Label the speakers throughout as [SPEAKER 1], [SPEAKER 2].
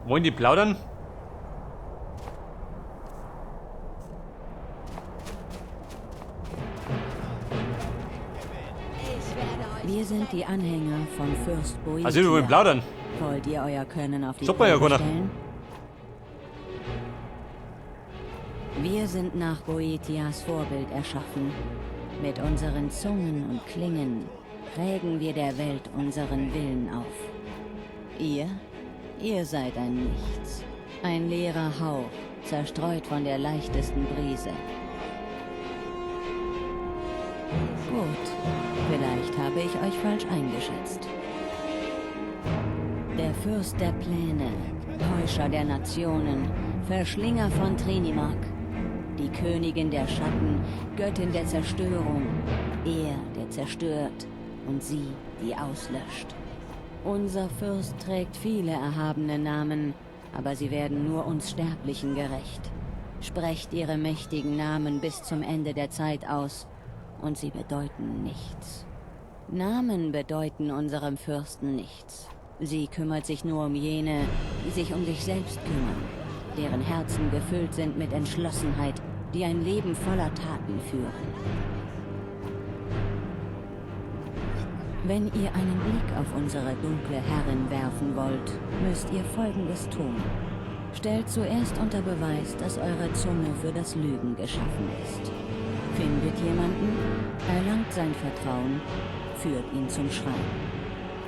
[SPEAKER 1] Wollen die plaudern?
[SPEAKER 2] Wir sind die Anhänger von Fürst Boetia.
[SPEAKER 1] Also wir wollen plaudern.
[SPEAKER 2] Wollt ihr euer Können auf die
[SPEAKER 1] Super, ja,
[SPEAKER 2] Probe
[SPEAKER 1] Gunnar.
[SPEAKER 2] stellen? Wir sind nach Boetias Vorbild erschaffen. Mit unseren Zungen und Klingen prägen wir der Welt unseren Willen auf. Ihr seid ein Nichts. Ein leerer Hauch, zerstreut von der leichtesten Brise. Gut, vielleicht habe ich euch falsch eingeschätzt. Der Fürst der Pläne, Täuscher der Nationen, Verschlinger von Trinimark, die Königin der Schatten, Göttin der Zerstörung, er, der zerstört und sie, die auslöscht. Unser Fürst trägt viele erhabene Namen, aber sie werden nur uns Sterblichen gerecht. Sprecht ihre mächtigen Namen bis zum Ende der Zeit aus, und sie bedeuten nichts. Namen bedeuten unserem Fürsten nichts. Sie kümmert sich nur um jene, die sich um sich selbst kümmern, deren Herzen gefüllt sind mit Entschlossenheit, die ein Leben voller Taten führen. Wenn ihr einen Blick auf unsere dunkle Herrin werfen wollt, müsst ihr Folgendes tun. Stellt zuerst unter Beweis, dass eure Zunge für das Lügen geschaffen ist. Findet jemanden, erlangt sein Vertrauen, führt ihn zum Schrein.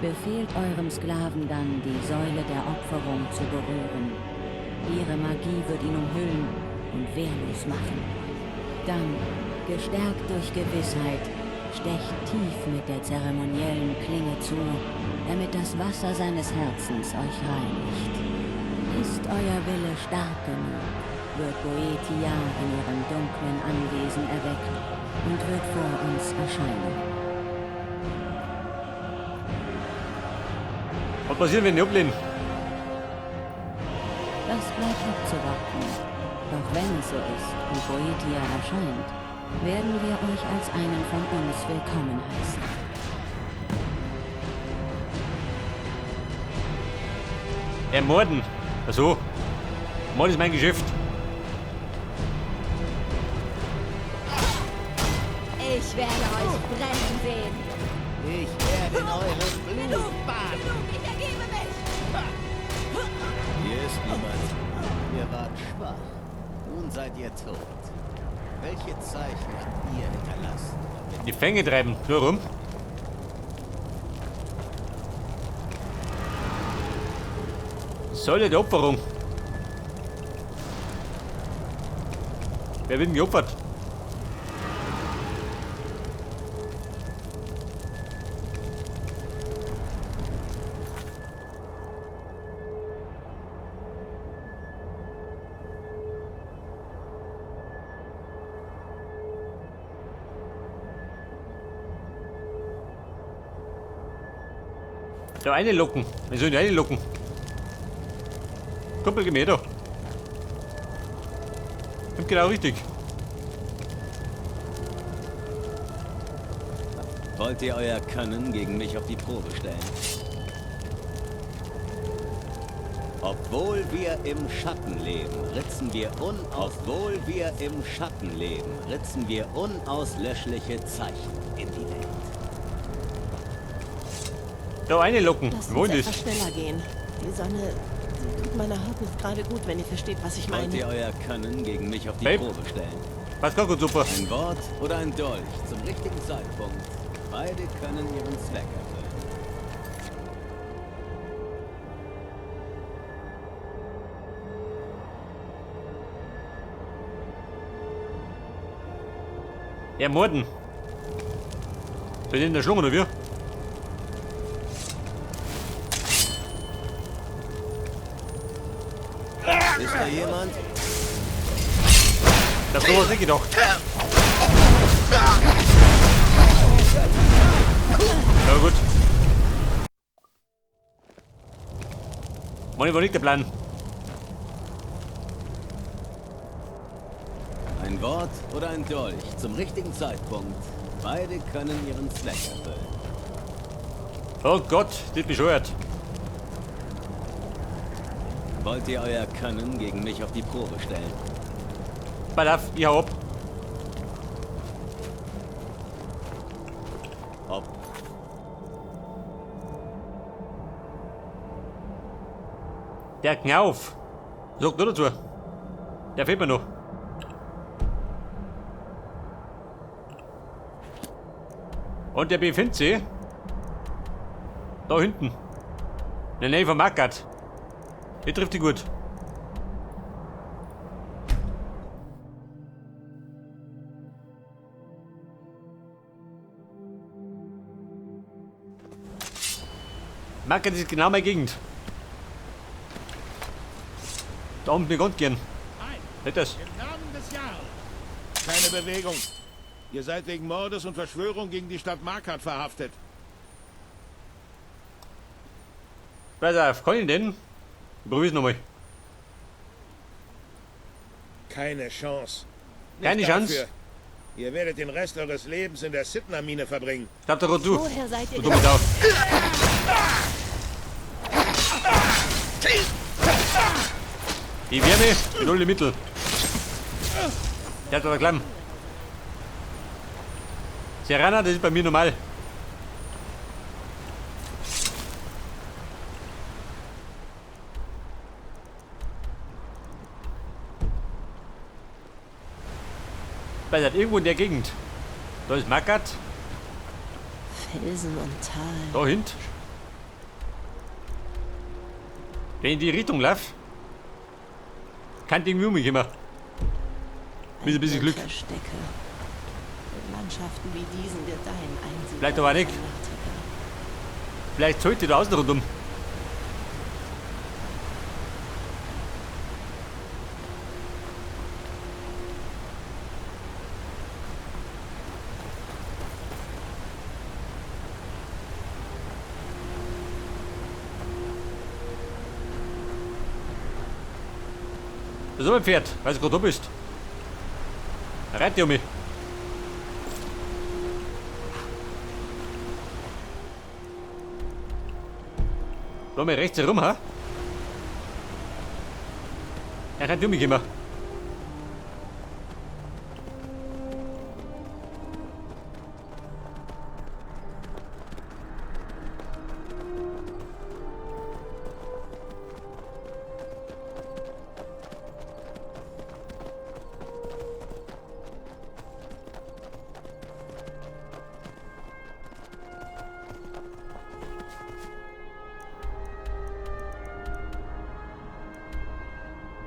[SPEAKER 2] Befehlt eurem Sklaven dann, die Säule der Opferung zu berühren. Ihre Magie wird ihn umhüllen und wehrlos machen. Dann, gestärkt durch Gewissheit, stecht tief mit der zeremoniellen Klinge zu, damit das Wasser seines Herzens euch reinigt. Ist euer Wille stark genug, wird Boetia in ihrem dunklen Anwesen erweckt und wird vor uns erscheinen.
[SPEAKER 1] Was passiert, wenn die ablehnen?
[SPEAKER 2] Das bleibt abzuwarten. Doch wenn es so ist und Boetia erscheint, werden wir euch als einen von uns willkommen heißen.
[SPEAKER 1] Ermorden. Also, Mord ist mein Geschäft.
[SPEAKER 3] Ich werde euch brennen sehen.
[SPEAKER 4] Ich werde in eurem Blut baden.
[SPEAKER 3] Genug, ich ergebe mich.
[SPEAKER 4] Hier ist niemand. Ihr wart schwach. Nun seid ihr tot. Welche Zeichen habt ihr hinterlassen?
[SPEAKER 1] Die Fänge treiben. Nur rum. Säule der Opferung. Wer wird denn geopfert? Da eine locken. Wir sollen eine locken. Kumpel, geh mir da. Und genau richtig.
[SPEAKER 4] Wollt ihr euer Können gegen mich auf die Probe stellen? Obwohl wir im Schatten leben, ritzen wir unauslöschliche Zeichen in die Welt.
[SPEAKER 1] Da eine locken.
[SPEAKER 5] Lasst
[SPEAKER 1] Wir wollen
[SPEAKER 5] uns
[SPEAKER 1] das.
[SPEAKER 5] etwas schneller gehen. Die Sonne sie tut meiner Haut nicht gerade gut, wenn ihr versteht, was ich
[SPEAKER 4] Wollt ihr
[SPEAKER 5] meine.
[SPEAKER 4] euer Können gegen mich auf die
[SPEAKER 1] Babe.
[SPEAKER 4] Probe stellen?
[SPEAKER 1] Passt gar gut, super.
[SPEAKER 4] Ein Wort oder ein Dolch zum richtigen Zeitpunkt. Beide können ihren Zweck erfüllen.
[SPEAKER 1] Ermorden. Soll ich in der Schlung oder wie?
[SPEAKER 4] Ist da jemand?
[SPEAKER 1] Das sowas nicht gedacht. Ja gut. Mann, war nicht der Plan.
[SPEAKER 4] Ein Wort oder ein Dolch zum richtigen Zeitpunkt. Beide können ihren Zweck erfüllen.
[SPEAKER 1] Oh Gott, das ist bescheuert.
[SPEAKER 4] Wollt ihr euer Können gegen mich auf die Probe stellen?
[SPEAKER 1] Pass auf, ich hau ab.
[SPEAKER 4] Ob
[SPEAKER 1] Der Knauf. Sag du dazu. Der fehlt mir noch. Und der befindet sich da hinten. In der Nähe von Markat. Die trifft die gut. Markat ist genau meine Gegend. Da unten bekommt gehen. Nicht das.
[SPEAKER 6] Im Namen des Jarls. Keine Bewegung. Ihr seid wegen Mordes und Verschwörung gegen die Stadt Markat verhaftet.
[SPEAKER 1] Pass auf, kann ich denn? Probier's nochmal.
[SPEAKER 6] Keine Chance.
[SPEAKER 1] Keine Chance?
[SPEAKER 6] Dafür. Ihr werdet den Rest eures Lebens in der Sidna-Mine verbringen.
[SPEAKER 1] Glaub doch du.
[SPEAKER 5] Woher seid ihr
[SPEAKER 1] Du dumme Sau. Die Wärme, die null Mittel. Der hat aber klamm. Serrana, das ist bei mir normal. Weil das irgendwo in der Gegend. Da ist Markat,
[SPEAKER 5] Felsen und Tal.
[SPEAKER 1] da hint. Wenn ich in die Richtung laufe, kann irgendwie um mich immer. Mit ein bisschen Glück.
[SPEAKER 5] Verstecke. In Landschaften wie diesen wird dein Einsiedler.
[SPEAKER 1] Vielleicht aber nicht.
[SPEAKER 5] fanatiker.
[SPEAKER 1] Vielleicht sollte da außen rundum. So, mein Pferd, weiß ich, wo du bist. Reit dich um mich. Da mal rechts herum, ha? Er rennt um mich immer.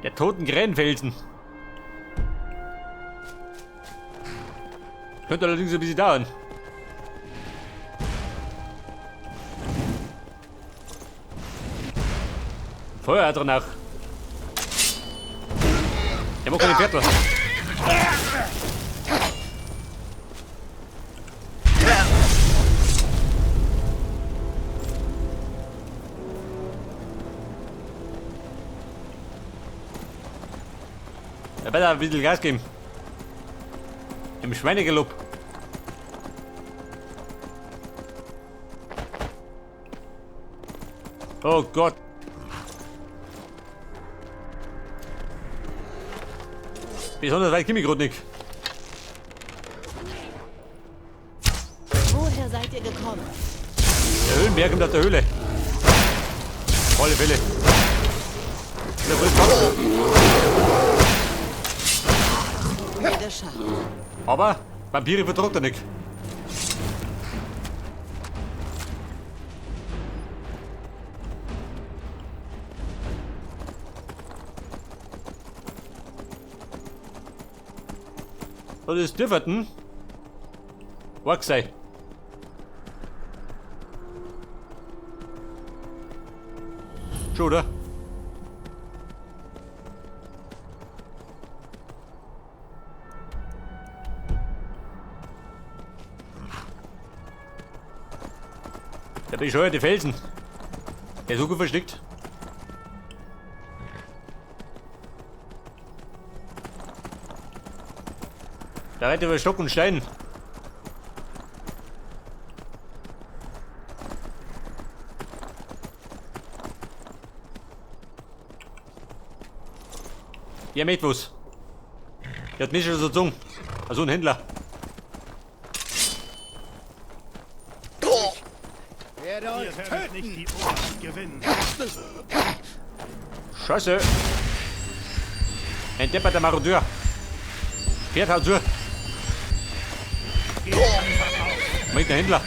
[SPEAKER 1] Der toten Krähenfelsen. Könnte allerdings ein bisschen dauern. Feuer hat er noch. Der macht keine Viertel. Ja, besser ein bisschen Gas geben. Im Schweinegalopp. Oh Gott. Besonders weit komme ich gerade nicht.
[SPEAKER 5] Woher seid ihr gekommen?
[SPEAKER 1] Der Höhlenberg kommt aus der Höhle. Auf alle Fälle. Der Vollkopf.
[SPEAKER 5] Mir geschafft.
[SPEAKER 1] Aber Vampire vertraut er nicht. Das ist dürferten. Ork sei. Schon, oder? Der bescheuerte Felsen. Der ist so gut versteckt. Da rennt über Stock und Stein. Ihr mögt was. Ihr hat mich schon so gezogen. Also ein Händler.
[SPEAKER 4] Werde euch töten!
[SPEAKER 1] Scheiße. Ein depperter Marodeur. Pferd haut zu. Meint der Händler.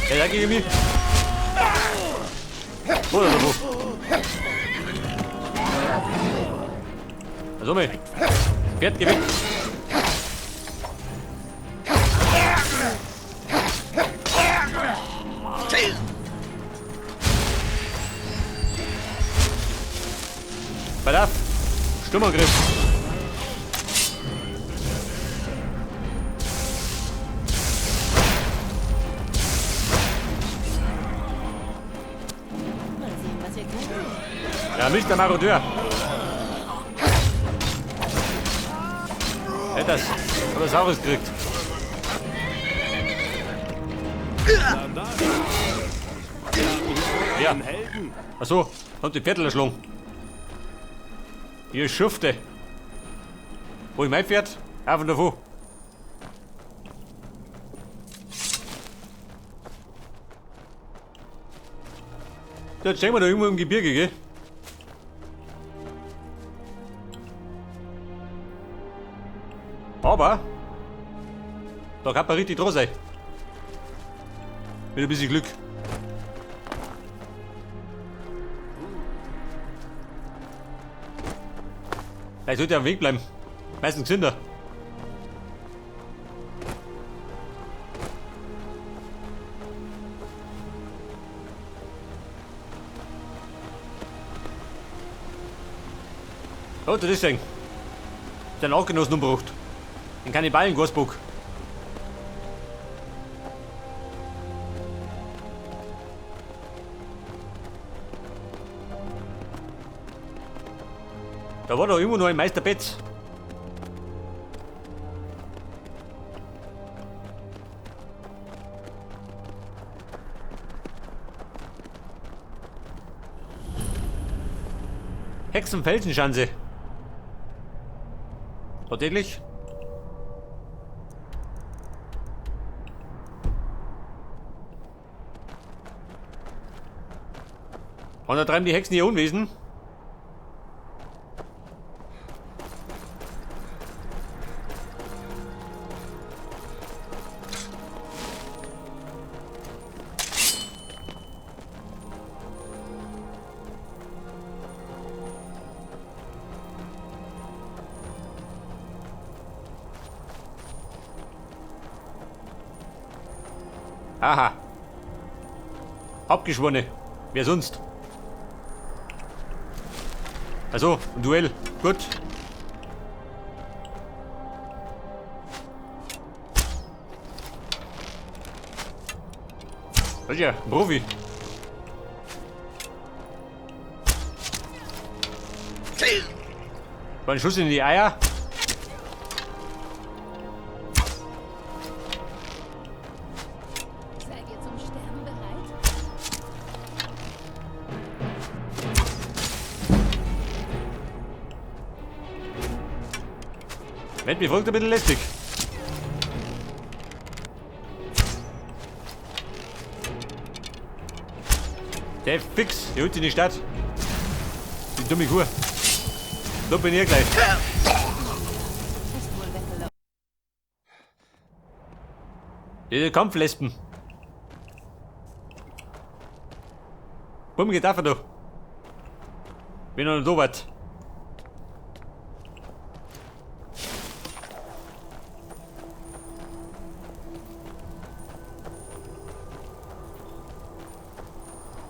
[SPEAKER 1] Der da gegen mich. Wo oder wo? Also mal. Pferd gewinnt. Pass auf. Sturmangriff.
[SPEAKER 5] Mal sehen, was ihr könnt.
[SPEAKER 1] Ja, nicht der Marodeur. Hätte das oder Saures gekriegt. Ja. Achso, kommt die Pferdl erschlungen. Ihr Schufte. Wo ist mein Pferd? Auf und davon. Jetzt stehen wir da irgendwo im Gebirge, gell? Aber da kann man richtig dran sein. Mit ein bisschen Glück. Ich sollte ja am Weg bleiben. Meistens gesünder. Oh, das ist ein. Der Nachgenossen umgebracht. Den Kannibalen Gorsburg. Da war doch immer noch ein Meister Betz. Hexenfelsenschanze. Tatsächlich? Und da treiben die Hexen ihr Unwesen? Aha. Abgeschworene. Wer sonst? Also, ein Duell. Gut. Das ist ja ein Profi. War ein Schuss in die Eier.
[SPEAKER 3] Seid ihr zum Sterben bereit?
[SPEAKER 1] Mensch, mir folgt ein bisschen lästig. Der fix, der holt in die Stadt. Die dumme Kuh. So bin ich gleich.
[SPEAKER 5] Ist wohl weggelaufen.
[SPEAKER 1] Diese Kampflespen. Bumm geht einfach doch. Bin noch nicht so weit.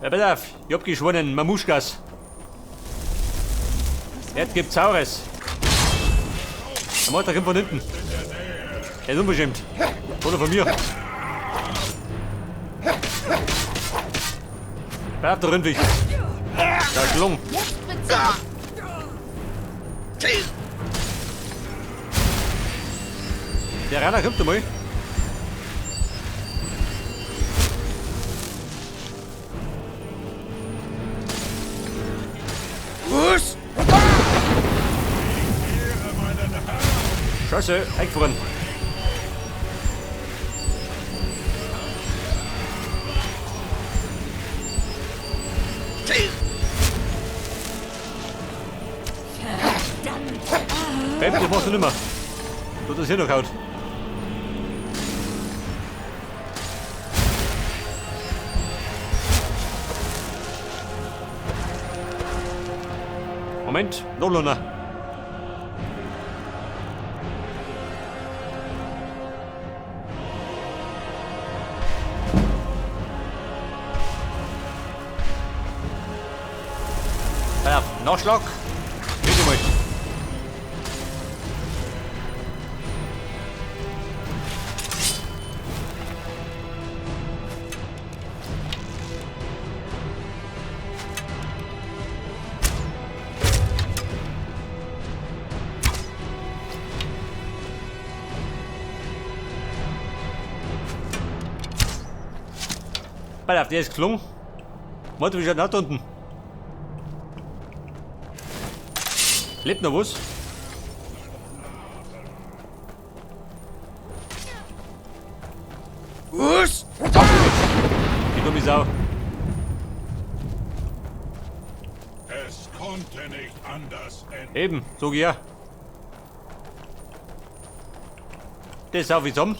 [SPEAKER 1] Ja, pass auf, ich hab geschworen, Mamuschkas. Jetzt gibt's Saures. Der Motor kommt von hinten. Er ist unbestimmt. Oder von mir. Bleib der Rindwig. Da ist gelungen.
[SPEAKER 3] Jetzt bezahlt!
[SPEAKER 1] Der Rainer kommt einmal.
[SPEAKER 4] Was?
[SPEAKER 1] Scheiße, eingefahren. Bäm, das machst du nimmer. Du das hier noch haut. Moment, noch einer. Ja, Nachschlag. Bitte mal. Pass auf, der ist gelungen. Warte, wie schaut das da unten? Lebt noch was?
[SPEAKER 6] Was?
[SPEAKER 1] Die dumme Sau.
[SPEAKER 7] Es konnte nicht anders enden.
[SPEAKER 1] Eben, sag ich ja. Das ist auch wie zusammen.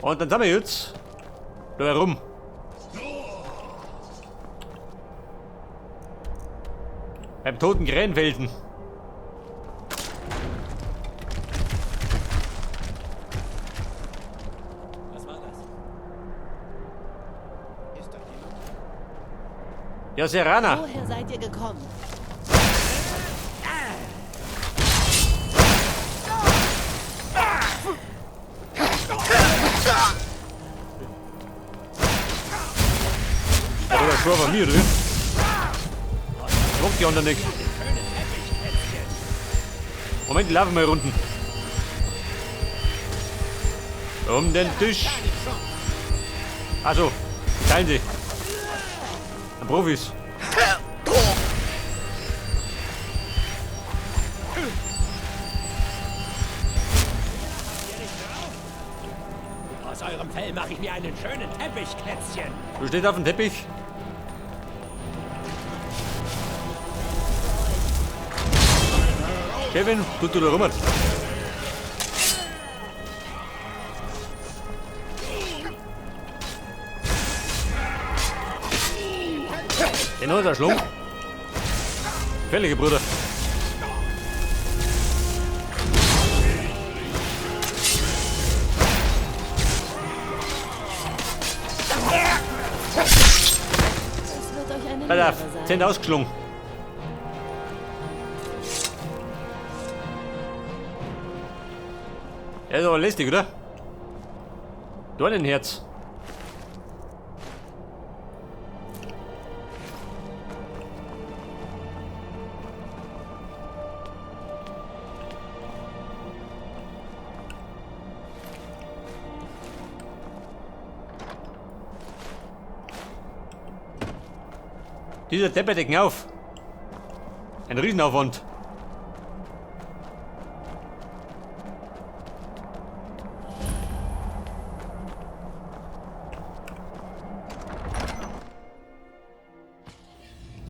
[SPEAKER 1] Und dann sind wir jetzt da herum. Beim toten Krähenfelsen.
[SPEAKER 4] Was war das? Ist da jemand?
[SPEAKER 1] Ja, Serana.
[SPEAKER 5] Woher seid ihr gekommen?
[SPEAKER 1] Der Bruder schwör bei mir, du. Druck die anderen nicht. Moment, die laufen mal runden. Um den Tisch. Also, die teilen sie. Ein Profis.
[SPEAKER 8] Aus eurem Fell mache ich mir einen schönen Teppichkätzchen.
[SPEAKER 1] Du stehst auf dem Teppich. Kevin, tut du da rum. Den hat er schlungen. Gefällige Bruder.
[SPEAKER 5] Es wird euch eine
[SPEAKER 1] Pass
[SPEAKER 5] Lehre
[SPEAKER 1] auf,
[SPEAKER 5] sein.
[SPEAKER 1] 10 ausgeschlungen. Er ist aber lästig, oder? Dornenherz. Dieser Depper decken auf. Ein Riesenaufwand.